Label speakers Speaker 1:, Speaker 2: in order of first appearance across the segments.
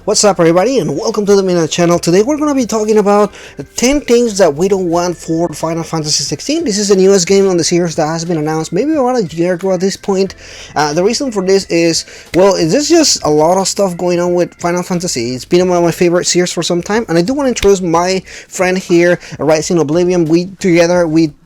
Speaker 1: What's up everybody, and welcome to the Me and channel. Today we're going to be talking about 10 things that we don't want for Final Fantasy XVI. This is the newest game on the series that has been announced maybe around a year ago at this point. The reason for this is, well, there's just a lot of stuff going on with Final Fantasy. It's been one of my favorite series for some time, and I do want to introduce my friend here, Rising Oblivion. We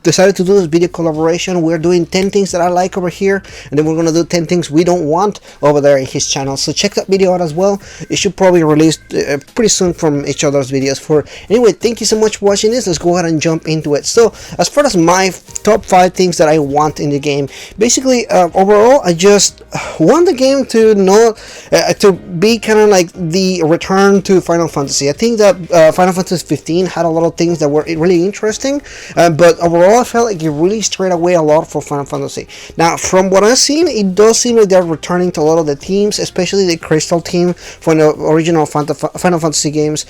Speaker 1: decided to do this video collaboration. We're doing 10 things that I like over here, and then we're going to do 10 things we don't want over there in his channel. So check that video out as well. It should probably released pretty soon from each other's videos. Anyway, thank you so much for watching this. Let's go ahead and jump into it. So as far as my top 5 things that I want in the game, basically overall I just want the game to to be kind of like the return to Final Fantasy. I think that Final Fantasy XV had a lot of things that were really interesting, but overall I felt like it really strayed away a lot for Final Fantasy. Now from what I've seen, it does seem like they're returning to a lot of the teams, especially the Crystal team from the original Final Fantasy games.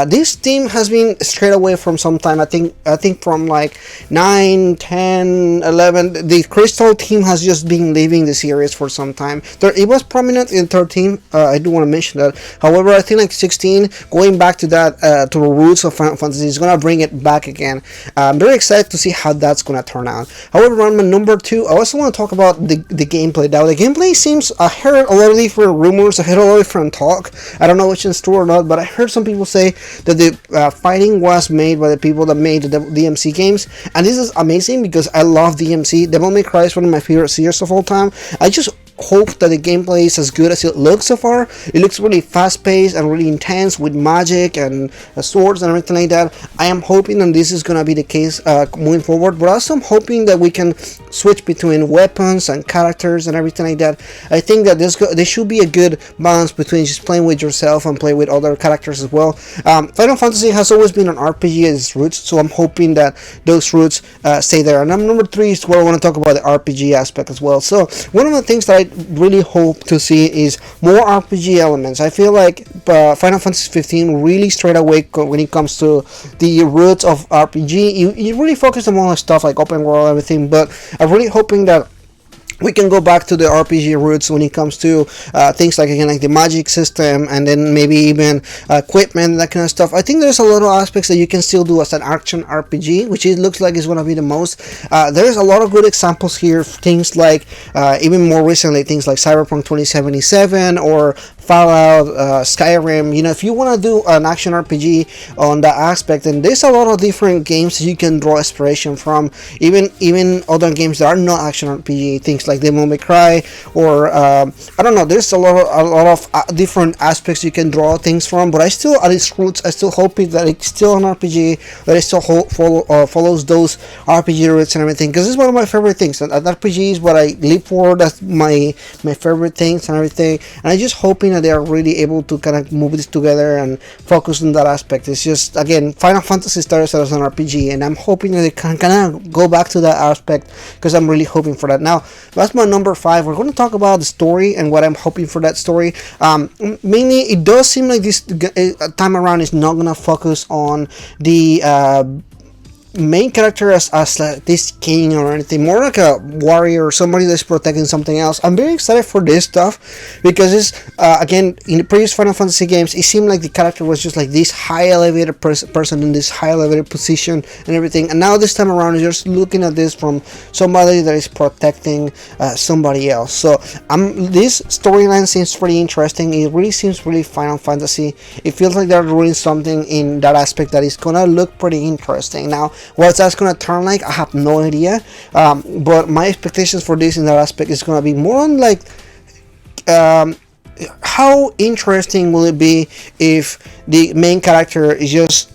Speaker 1: This team has been straight away from some time. I think from like 9, 10, 11. The Crystal team has just been leaving the series for some time. It was prominent in 13. I do want to mention that. However, I think like 16, going back to that to the roots of Final Fantasy, is gonna bring it back again. I'm very excited to see how that's gonna turn out. However, on my number 2, I also want to talk about the gameplay. Now the gameplay seems, I heard a lot of different rumors, I heard a lot of different talk. I don't know which is true or not, but I heard some people say that the fighting was made by the people that made the DMC games, and this is amazing because I love DMC. Devil May Cry is one of my favorite series of all time. I just hope that the gameplay is as good as it looks so far. It looks really fast-paced and really intense with magic and swords and everything like that. I am hoping that this is gonna be the case moving forward, but also I'm hoping that we can switch between weapons and characters and everything like that. I think that there should be a good balance between just playing with yourself and play with other characters as well. Final Fantasy has always been an RPG at its roots, so I'm hoping that those roots stay there. And number 3 is where I want to talk about the RPG aspect as well. So one of the things that I really hope to see is more RPG elements. I feel like Final Fantasy 15 really strayed away when it comes to the roots of RPG. You really focus on more stuff like open world and everything, but I'm really hoping that we can go back to the RPG roots when it comes to things like, again, like the magic system, and then maybe even equipment and that kind of stuff. I think there's a lot of aspects that you can still do as an action RPG, which it looks like is going to be the most. There's a lot of good examples here, things like even more recently, things like Cyberpunk 2077 or Fallout, Skyrim. You know, if you want to do an action RPG on that aspect, and there's a lot of different games you can draw inspiration from, even other games that are not action RPG, things like Devil May Cry, or I don't know, there's a lot of different aspects you can draw things from. But I still, at its roots, I still hope that it's still an RPG, that it still follows those RPG roots and everything, because it's one of my favorite things. And RPG is what I live for. That's my favorite things and everything, and I just hoping that they are really able to kind of move this together and focus on that aspect. It's just, again, Final Fantasy started as an RPG, and I'm hoping that they can kind of go back to that aspect, because I'm really hoping for that. Now, that's my number 5. We're going to talk about the story and what I'm hoping for that story. Mainly, it does seem like this time around is not going to focus on the main character as like this king or anything, more like a warrior or somebody that's protecting something else. I'm very excited for this stuff because it's again, in the previous Final Fantasy games, it seemed like the character was just like this high elevated person in this high elevated position and everything, and now this time around you're just looking at this from somebody that is protecting somebody else. So this storyline seems pretty interesting. It really seems really Final Fantasy. It feels like they're doing something in that aspect that is gonna look pretty interesting. Now, what that's gonna turn like, I have no idea, but my expectations for this in that aspect is gonna be more on like how interesting will it be if the main character is just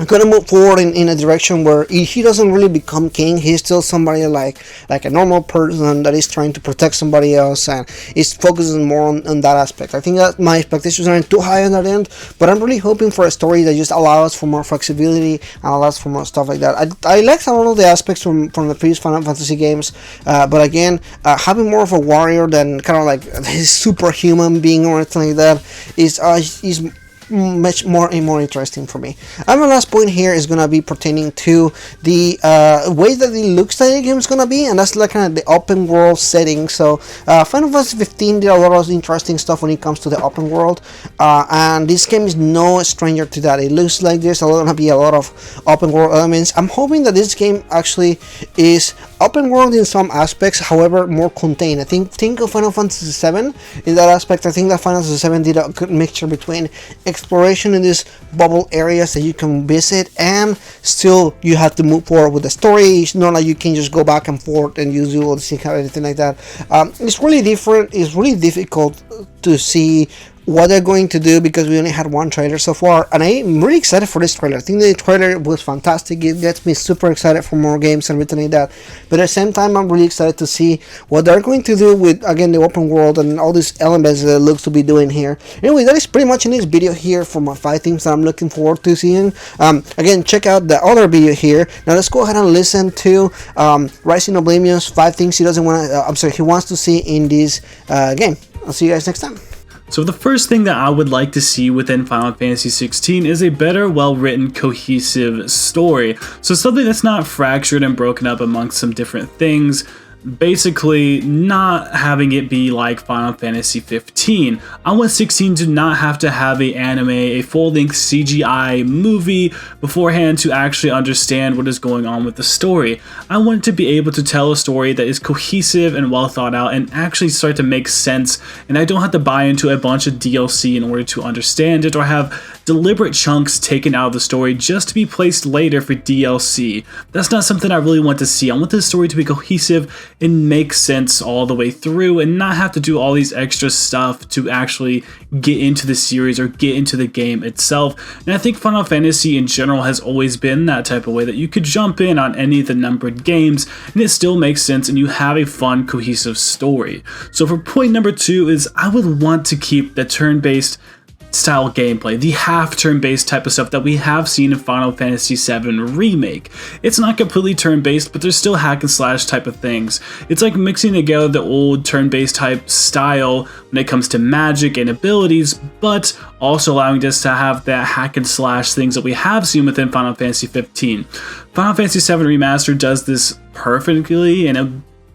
Speaker 1: gonna move forward in a direction where he doesn't really become king. He's still somebody like a normal person that is trying to protect somebody else, and is focusing more on that aspect. I think that my expectations aren't too high on that end, but I'm really hoping for a story that just allows for more flexibility and allows for more stuff like that. I like some of the aspects from the previous Final Fantasy games, but again, having more of a warrior than kind of like his superhuman being or anything like that is much more and more interesting for me. And my last point here is gonna be pertaining to the way that it looks like the game is gonna be, and that's like kind of the open world setting. So Final Fantasy 15 did a lot of interesting stuff when it comes to the open world, and this game is no stranger to that. It looks like there's gonna be a lot of open world elements. I'm hoping that this game actually is open world in some aspects, however more contained. I think of Final Fantasy VII in that aspect. I think that Final Fantasy VII did a good mixture between exploration in these bubble areas that you can visit, and still you have to move forward with the story. It's not like you can just go back and forth and use all the things or anything like that. It's really different. It's really difficult to see what they're going to do because we only had one trailer so far, and I'm really excited for this trailer. I think the trailer was fantastic. It gets me super excited for more games and everything like that, but at the same time I'm really excited to see what they're going to do with, again, the open world and all these elements that it looks to be doing here. Anyway, that is pretty much in this video here for my 5 things that I'm looking forward to seeing. Again, check out the other video here. Now let's go ahead and listen to Rising Oblivion's 5 things he doesn't want to, he wants to see in this game. I'll see you guys next time.
Speaker 2: So the first thing that I would like to see within Final Fantasy XVI is a better, well-written, cohesive story. So something that's not fractured and broken up amongst some different things. Basically, not having it be like Final Fantasy 15. I want 16 to not have to have an anime, a full-length CGI movie beforehand to actually understand what is going on with the story. I want to be able to tell a story that is cohesive and well thought out and actually start to make sense, and I don't have to buy into a bunch of DLC in order to understand it or have deliberate chunks taken out of the story just to be placed later for DLC. That's not something I really want to see. I want this story to be cohesive and make sense all the way through and not have to do all these extra stuff to actually get into the series or get into the game itself. And I think Final Fantasy in general has always been that type of way, that you could jump in on any of the numbered games and it still makes sense and you have a fun, cohesive story. So for point number 2 is I would want to keep the turn-based style gameplay, the half turn-based type of stuff that we have seen in Final Fantasy VII Remake. It's not completely turn-based, but there's still hack and slash type of things. It's like mixing together the old turn-based type style when it comes to magic and abilities, but also allowing us to have that hack and slash things that we have seen within Final Fantasy 15. Final Fantasy VII Remastered does this perfectly, and it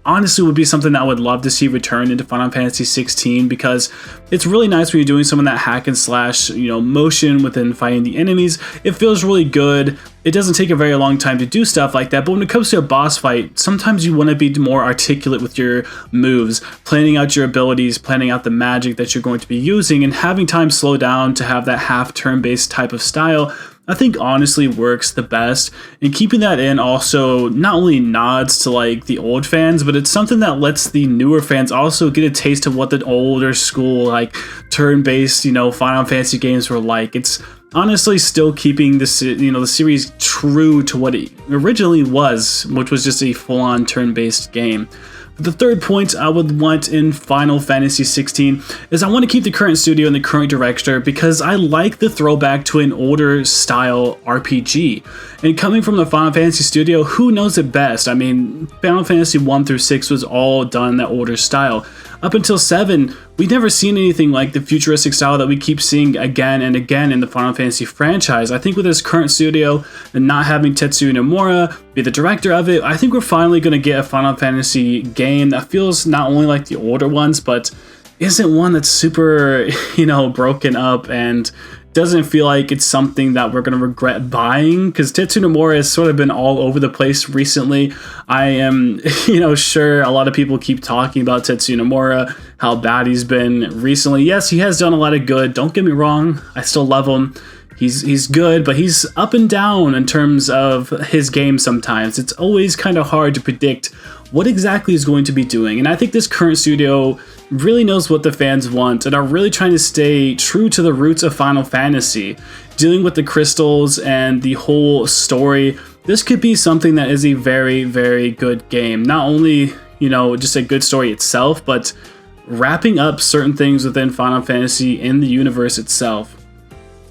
Speaker 2: honestly would be something that I would love to see return into Final Fantasy 16 because it's really nice when you're doing some of that hack and slash, motion within fighting the enemies. It feels really good. It doesn't take a very long time to do stuff like that, but when it comes to a boss fight, sometimes you want to be more articulate with your moves, planning out your abilities, planning out the magic that you're going to be using, and having time slow down to have that half turn-based type of style I think honestly works the best. And keeping that in also not only nods to like the old fans, but it's something that lets the newer fans also get a taste of what the older school like turn-based, Final Fantasy games were like. It's honestly still keeping the series true to what it originally was, which was just a full-on turn-based game. The third point I would want in Final Fantasy XVI is I want to keep the current studio and the current director because I like the throwback to an older style RPG. And coming from the Final Fantasy studio, who knows it best? I mean, Final Fantasy 1 through 6 was all done in that older style. Up until 7, we've never seen anything like the futuristic style that we keep seeing again and again in the Final Fantasy franchise. I think with this current studio and not having Tetsuya Nomura be the director of it, I think we're finally going to get a Final Fantasy game that feels not only like the older ones, but isn't one that's super, broken up and doesn't feel like it's something that we're going to regret buying, because Tetsuya Nomura has sort of been all over the place recently. I am, sure a lot of people keep talking about Tetsuya Nomura, how bad he's been recently. Yes, he has done a lot of good. Don't get me wrong. I still love him. He's good, but he's up and down in terms of his game sometimes. It's always kind of hard to predict what exactly he's going to be doing. And I think this current studio really knows what the fans want and are really trying to stay true to the roots of Final Fantasy, dealing with the crystals and the whole story. This could be something that is a very, very good game. Not only, just a good story itself, but wrapping up certain things within Final Fantasy in the universe itself.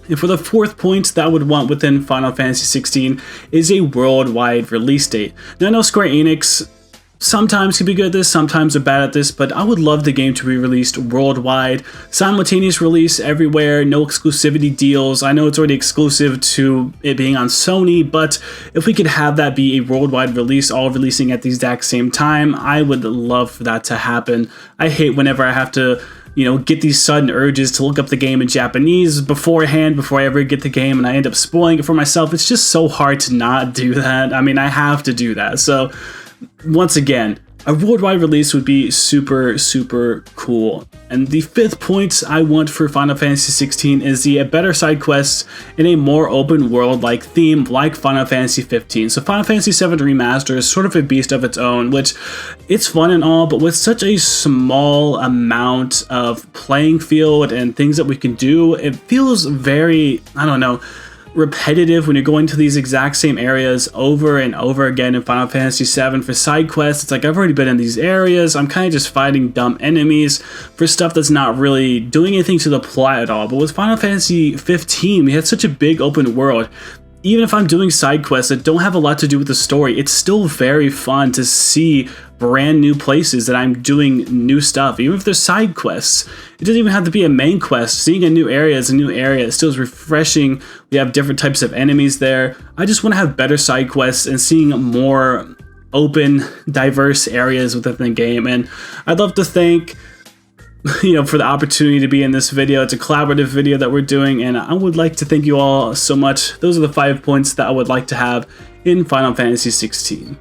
Speaker 2: And for the fourth point that I would want within Final Fantasy XVI is a worldwide release date. Now I know Square Enix sometimes can be good at this, sometimes are bad at this, but I would love the game to be released worldwide, simultaneous release everywhere, no exclusivity deals. I know it's already exclusive to it being on Sony, but if we could have that be a worldwide release, all releasing at the exact same time, I would love for that to happen. I hate whenever I have to, you know, get these sudden urges to look up the game in Japanese beforehand before I ever get the game, and I end up spoiling it for myself. It's just so hard to not do that. I mean, I have to do that. So once again, a worldwide release would be super, super cool. And the fifth point I want for Final Fantasy XVI is the better side quests in a more open world like theme like Final Fantasy XV. So Final Fantasy VII Remaster is sort of a beast of its own, which it's fun and all, but with such a small amount of playing field and things that we can do, it feels very, I don't know, repetitive when you're going to these exact same areas over and over again in Final Fantasy VII for side quests. It's like, I've already been in these areas, I'm kind of just fighting dumb enemies for stuff that's not really doing anything to the plot at all. But with Final Fantasy XV, we had such a big open world. Even if I'm doing side quests that don't have a lot to do with the story, it's still very fun to see brand new places that I'm doing new stuff. Even if they're side quests, it doesn't even have to be a main quest. Seeing a new area is a new area. It still is refreshing. We have different types of enemies there. I just want to have better side quests and seeing more open, diverse areas within the game. And I'd love to thank, you know, for the opportunity to be in this video. It's a collaborative video that we're doing, and I would like to thank you all so much. Those are the 5 points that I would like to have in Final Fantasy XVI.